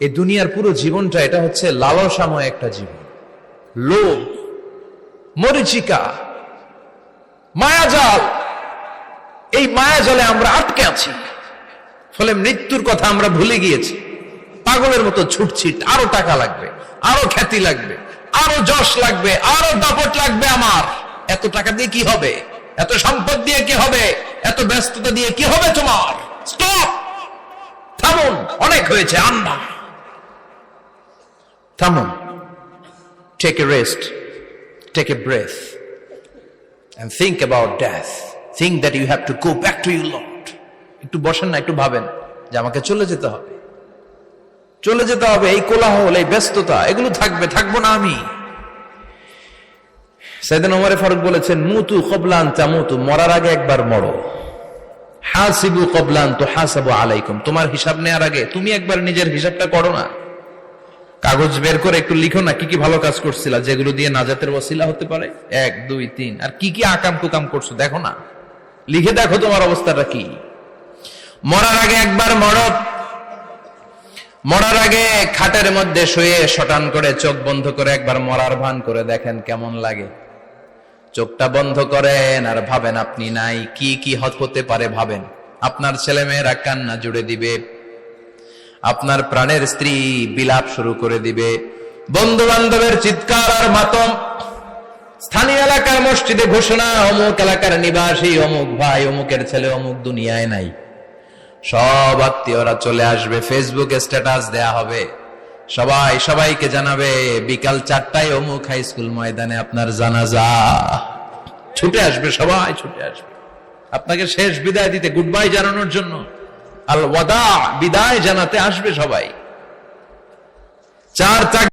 এই দুনিয়ার পুরো জীবনটা এটা হচ্ছে লালসাময় একটা জীবন, লোভ, মরিচিকা, মায়াজাল। এই মায়াজালে আমরা আটকে আছি, ফলে মৃত্যুর কথা আমরা ভুলে গিয়েছি। পাগলের মতো ছুটছি, আরো টাকা লাগবে, আরো খ্যাতি লাগবে, আরো যশ লাগবে, আরো দাপট লাগবে। আমার এত টাকা দিয়ে কি হবে? এত সম্পদ দিয়ে কি হবে? এত ব্যস্ততা দিয়ে কি হবে তোমার? স্টপ, থামুন, অনেক হয়েছে। আন্না, থামুন, take a rest, take a breath and think about death. Think that you have to go back to your Lord. একটু বসেন না, একটু ভাবেন যে আমাকে চলে যেতে হবে, চলে যেতে হবে। এই কোলাহল, এই ব্যস্ততা, এগুলো থাকবে, থাকবো না আমি। সাইয়েদনা ওমর ফারুক বলেছেন, মুতু ক্বাবলা আন তামুতু, মরার আগে একবার মরো। হাসিবু ক্বাবলা আন তুহাসাবু আলাইকুম, তোমার হিসাব নেওয়ার আগে তুমি একবার নিজের হিসাবটা করো না। কাগজ বের করে একটু লিখো না কি কি ভালো কাজ করছিলা, যেগুলো দিয়ে নাজাতের ওসিলা হতে পারে। 1 2 3, আর কি কি আকাম কুকাম করছো দেখো না, লিখে দেখো তোমার অবস্থাটা কি। মরার আগে একবার মরো। মরার আগে খাটের মধ্যে শুয়ে শটান করে চোখ বন্ধ করে একবার মরার ভান করে দেখেন কেমন লাগে। চোখটা বন্ধ করেন আর ভাবেন আপনি নাই, কি কি হতে পারে ভাবেন। আপনার ছেলেমেয়েরা কান্না জুড়ে দিবে, আপনার প্রাণের স্ত্রী বিলাপ শুরু করে দিবে, বন্ধু বান্ধবের চিৎকার আর মাতম, স্থানীয় এলাকার মসজিদে ঘোষণা, অমুক এলাকার নিবাসী অমুক ভাই, অমুকের ছেলে অমুক দুনিয়ায় নাই। সব আত্মীয়রা চলে আসবে, ফেসবুকে স্ট্যাটাস দেয়া হবে, সবাই সবাইকে জানাবে বিকাল 4টায় অমুক হাই স্কুল ময়দানে আপনার জানাজা। ছুটে আসবে, সবাই ছুটে আসবে আপনাকে শেষ বিদায় দিতে, গুড বাই জানানোর জন্য, আল ওয়াদা, বিদায় জানাতে আসবে সবাই। 4